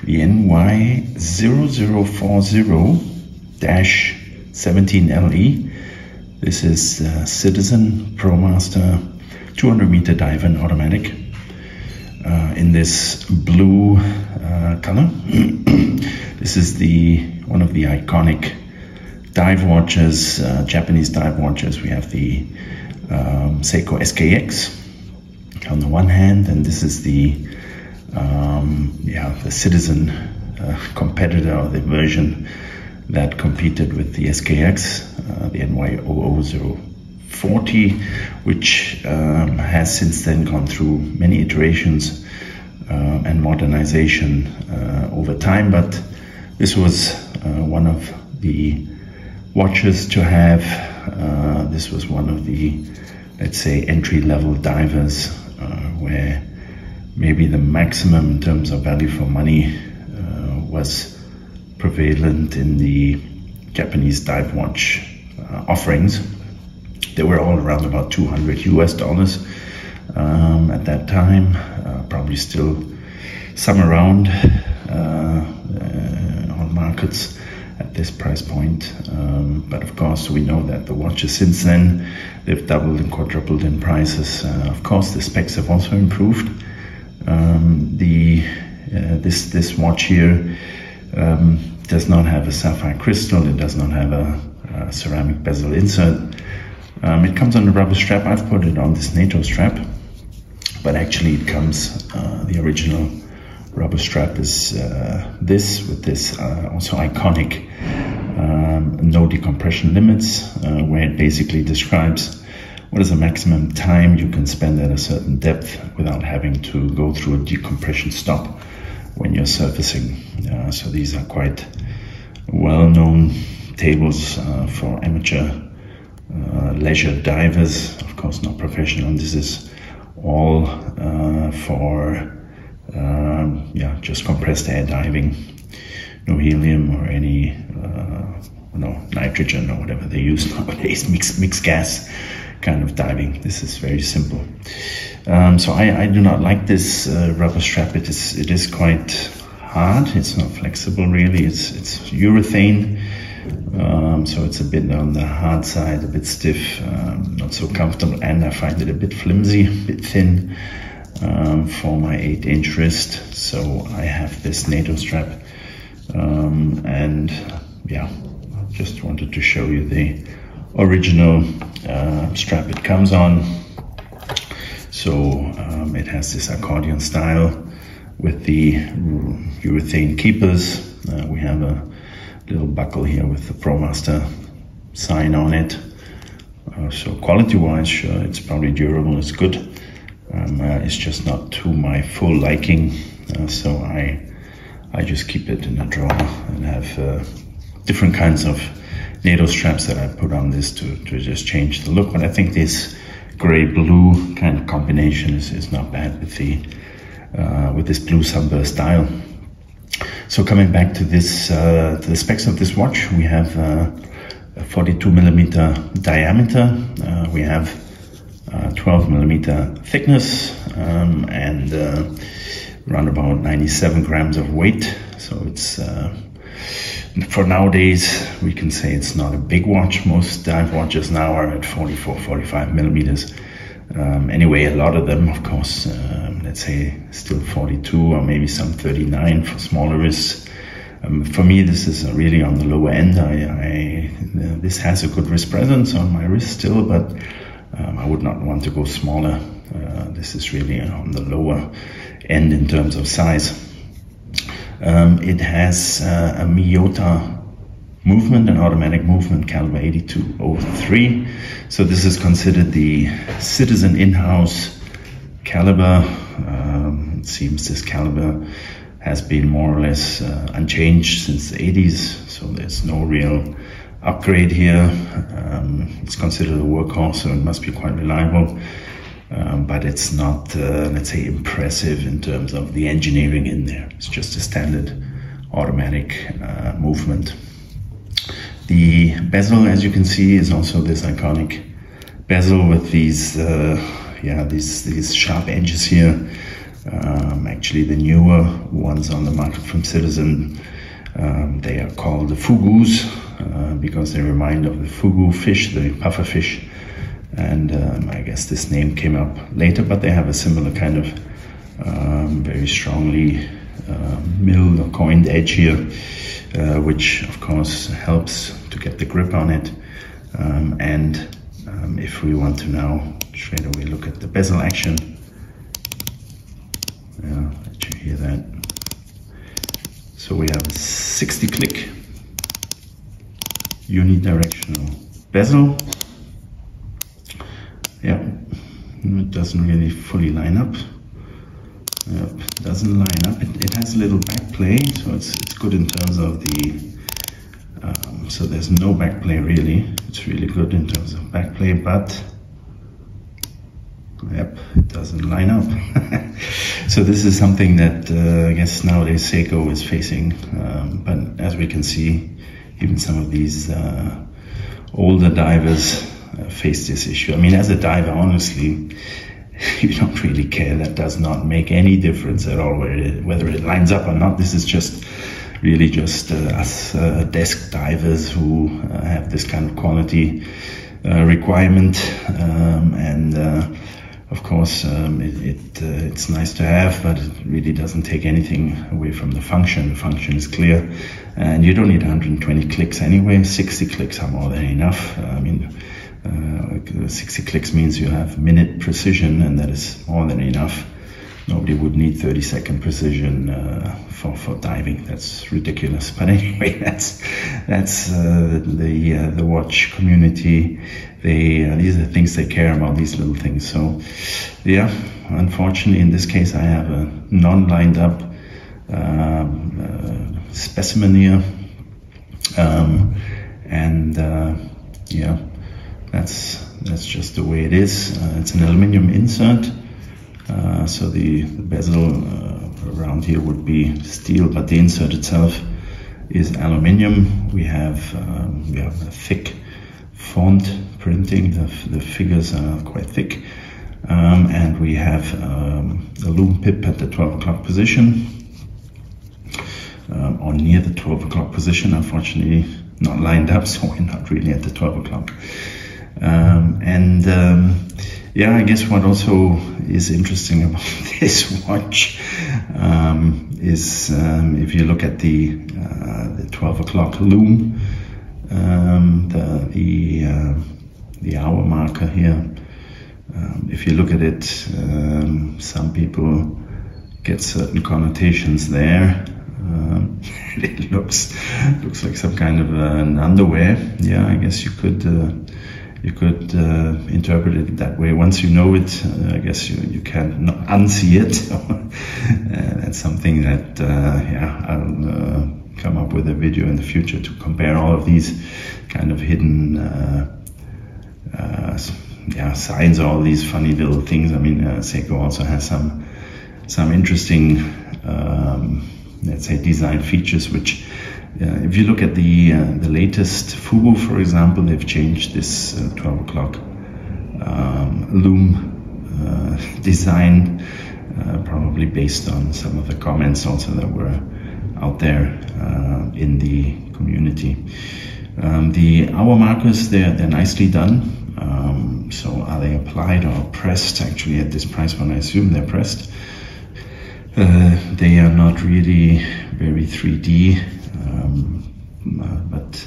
the ny0040-17le. This is Citizen Promaster 200-meter dive and automatic in this blue color. This is one of the iconic dive watches, Japanese dive watches. We have the Seiko SKX on the one hand, and this is the Citizen competitor, or the version that competed with the SKX, the ny0040, which has since then gone through many iterations and modernization over time. But this was one of the watches to have. This was one of the, let's say, entry-level divers, where maybe the maximum in terms of value for money was prevalent in the Japanese dive watch offerings. They were all around about $200 US at that time, probably still some around on markets at this price point. But of course, we know that the watches since then, they've doubled and quadrupled in prices. Of course, the specs have also improved. This watch here does not have a sapphire crystal. It does not have a ceramic bezel insert. It comes on a rubber strap. I've put it on this Nato strap, but actually it comes, the original rubber strap is this, with this also iconic no decompression limits, where it basically describes what is the maximum time you can spend at a certain depth without having to go through a decompression stop when you're surfacing. So these are quite well-known tables for amateur leisure divers, of course not professional. This is all for just compressed air diving, no helium or any nitrogen or whatever they use nowadays, mixed gas kind of diving. This is very simple. So I do not like this rubber strap. It is quite hard. It's not flexible really. It's urethane, so it's a bit on the hard side, a bit stiff, not so comfortable, and I find it a bit flimsy, a bit thin for my 8-inch wrist. So I have this Nato strap, and yeah, I just wanted to show you the original strap it comes on. So it has this accordion style with the urethane keepers. We have a little buckle here with the Promaster sign on it. So quality-wise, sure, it's probably durable, it's good. It's just not to my full liking, so I just keep it in a drawer and have different kinds of Nato straps that I put on this to just change the look. But I think this gray-blue kind of combination is not bad with this blue sunburst style. So coming back to this, to the specs of this watch, we have a 42mm diameter, we have 12mm thickness, and around about 97 grams of weight. So it's for nowadays, we can say it's not a big watch. Most dive watches now are at 44-45 millimeters. Anyway, a lot of them, of course, let's say still 42 or maybe some 39 for smaller wrists. For me, this is really on the lower end. This has a good wrist presence on my wrist still, but I would not want to go smaller. This is really on the lower end in terms of size. It has a Miyota movement, an automatic movement, caliber 8203. So this is considered the Citizen in-house caliber. It seems this caliber has been more or less unchanged since the 80s, so there's no real upgrade here. It's considered a workhorse, so it must be quite reliable. But it's not, let's say, impressive in terms of the engineering in there. It's just a standard automatic movement. The bezel, as you can see, is also this iconic bezel with these, these sharp edges here. Actually, the newer ones on the market from Citizen, they are called the fugus because they remind of the fugu fish, the puffer fish. And I guess this name came up later, but they have a similar kind of very strongly milled or coined edge here, which of course helps to get the grip on it. If we want to now straight away look at the bezel action, let you hear that. So we have a 60 click unidirectional bezel. Yeah, it doesn't really fully line up. Yep, it doesn't line up. It has a little back play, so it's good in terms of the. So there's no back play really. It's really good in terms of back play, but yep, it doesn't line up. So this is something that I guess nowadays Seiko is facing. But as we can see, even some of these older divers face this issue. I mean, as a diver, honestly, you don't really care. That does not make any difference at all whether it lines up or not. This is just really just us desk divers who have this kind of quality requirement, of course it's nice to have, but it really doesn't take anything away from the function. The function is clear, and you don't need 120 clicks anyway. 60 clicks are more than enough. I mean, 60 clicks means you have minute precision, and that is more than enough. Nobody would need 30-second precision for diving. That's ridiculous. But anyway, that's the watch community. These are things they care about, these little things. So yeah, unfortunately in this case I have a non-lined up specimen here, yeah, that's just the way it is. It's an aluminum insert. So the bezel around here would be steel, but the insert itself is aluminium. We have a thick font printing. The figures are quite thick, and we have a loom pip at the 12 o'clock position, or near the 12 o'clock position. Unfortunately, not lined up, so we're not really at the 12 o'clock. Yeah, I guess what also is interesting about this watch is if you look at the 12 o'clock loom, the hour marker here. If you look at it, some people get certain connotations there. It looks like some kind of an underwear. Yeah, I guess you could interpret it that way. Once you know it, I guess you can't unsee it. That's something that yeah, I'll come up with a video in the future to compare all of these kind of hidden yeah, signs, all these funny little things. I mean, Seiko also has some interesting let's say design features, which if you look at the latest Fugu, for example, they've changed this 12 o'clock loom design, probably based on some of the comments also that were out there in the community. The hour markers, they're nicely done. So are they applied or pressed? Actually, at this price point, I assume they're pressed. They are not really very 3D, but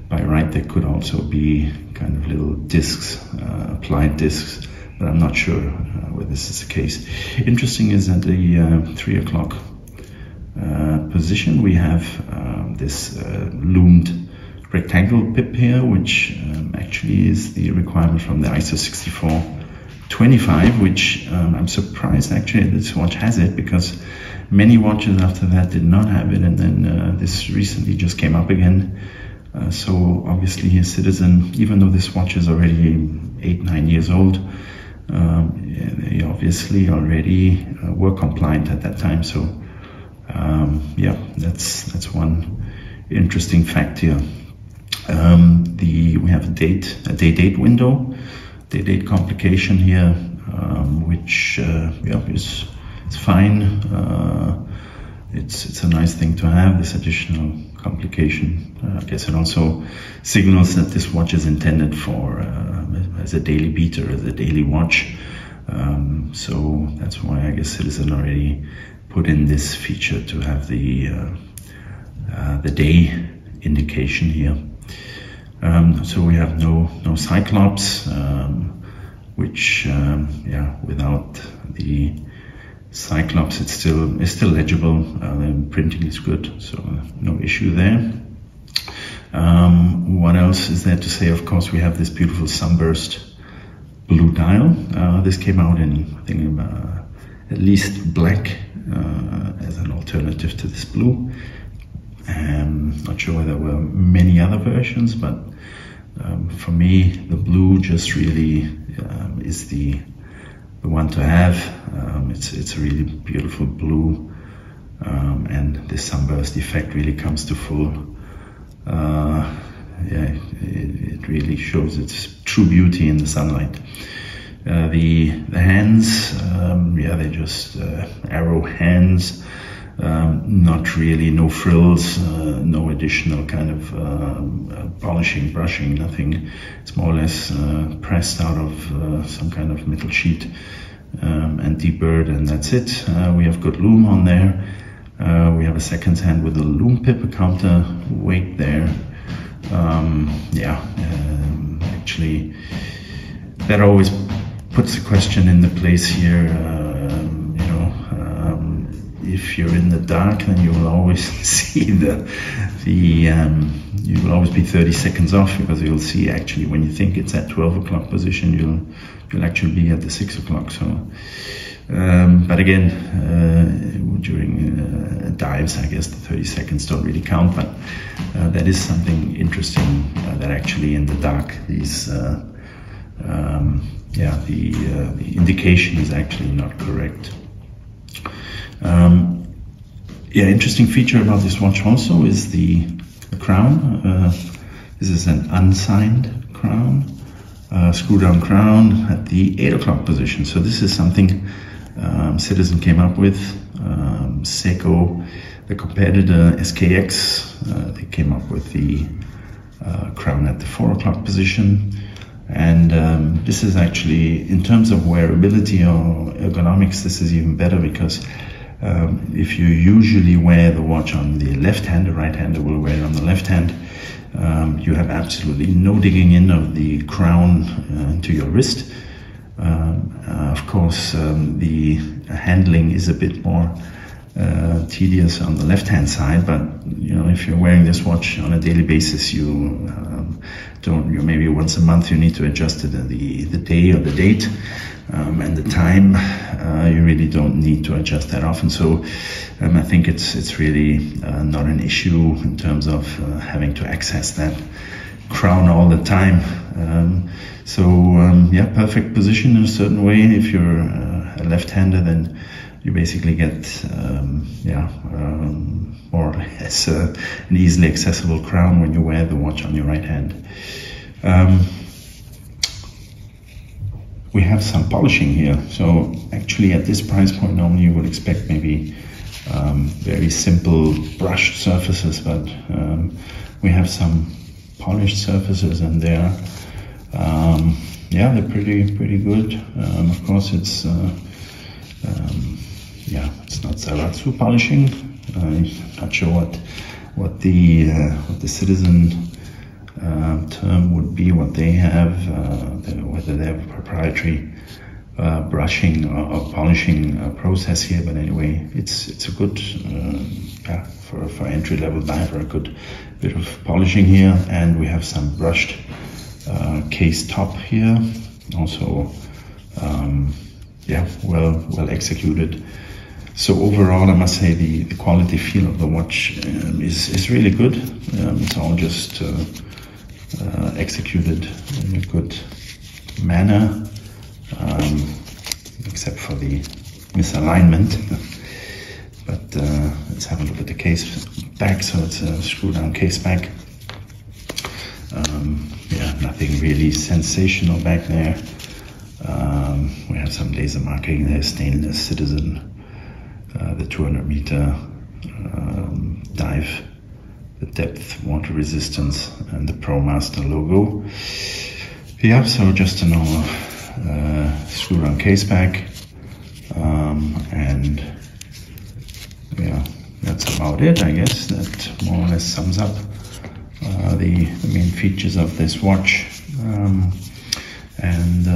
by right they could also be kind of little discs, applied discs, but I'm not sure whether this is the case. Interesting is that the 3 o'clock position, we have this loomed rectangle pip here, which actually is the requirement from the ISO 6425, which I'm surprised actually this watch has it, because many watches after that did not have it, and then this recently just came up again. So obviously here Citizen, even though this watch is already 8-9 years old, they obviously already were compliant at that time. So yeah, that's one interesting fact here. We have a day-date window, day-date complication here, which yeah, it's fine. It's a nice thing to have, this additional complication. I guess it also signals that this watch is intended for as a daily beater, as a daily watch. So that's why I guess Citizen already put in this feature to have the day indication here. So we have no Cyclops, which without the Cyclops it's still legible. The printing is good, so no issue there. What else is there to say? Of course, we have this beautiful sunburst blue dial. This came out in, I think, at least black as an alternative to this blue. Not sure whether there were many other versions, but for me, the blue just really is the one to have. It's a really beautiful blue, and this sunburst effect really comes to full. It really shows its true beauty in the sunlight. The hands, they're just arrow hands. Not really, no frills, no additional kind of polishing, brushing, nothing. It's more or less pressed out of some kind of metal sheet and deburred, and that's it. We have good loom on there. We have a second hand with a loom pip, a counter weight there. Actually, that always puts a question in the place here. If you're in the dark, then you will always see you will always be 30 seconds off, because you'll see actually when you think it's at 12 o'clock position, you'll actually be at the 6 o'clock. So, but again, during dives, I guess the 30 seconds don't really count. But that is something interesting that actually in the dark, these the indication is actually not correct. Interesting feature about this watch also is the crown. This is an unsigned crown, screw down crown at the 8 o'clock position. So this is something Citizen came up with. Seiko, the competitor SKX, they came up with the crown at the 4 o'clock position. And this is actually, in terms of wearability or ergonomics, this is even better, because if you usually wear the watch on the left hand, the right hander will wear it on the left hand, you have absolutely no digging in of the crown into your wrist. Of course, the handling is a bit more tedious on the left hand side, but if you're wearing this watch on a daily basis, maybe once a month you need to adjust the day or the date and the time. You really don't need to adjust that often. So I think it's really not an issue in terms of having to access that crown all the time. Perfect position in a certain way. If you're a left-hander, then you basically get more or less an easily accessible crown when you wear the watch on your right hand. We have some polishing here. So actually at this price point, normally you would expect maybe very simple brushed surfaces, but we have some polished surfaces, and they're pretty good. Of course, it's not Zaratsu polishing. I'm not sure what the Citizen term would be, what they have, whether they have a proprietary brushing or polishing process here. But anyway, it's a good for entry-level diver, a good bit of polishing here, and we have some brushed case top here, also well executed. So overall, I must say the quality feel of the watch is really good. It's all just executed in a good manner, except for the misalignment. But let's have a look at the case back. So it's a screw-down case back. Nothing really sensational back there. We have some laser marking there, stainless Citizen the 200-meter dive, the depth, water resistance, and the Promaster logo. Yeah, so just a normal screw-down case back, and yeah, that's about it. I guess that more or less sums up the main features of this watch. And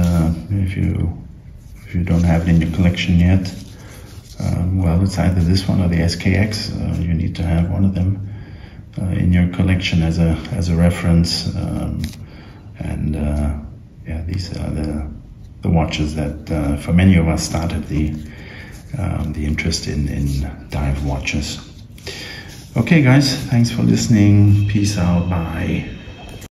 if you don't have it in your collection yet, well, it's either this one or the SKX. You need to have one of them in your collection as a reference. Yeah, these are the watches that for many of us started the interest in dive watches. Okay, guys, thanks for listening. Peace out. Bye.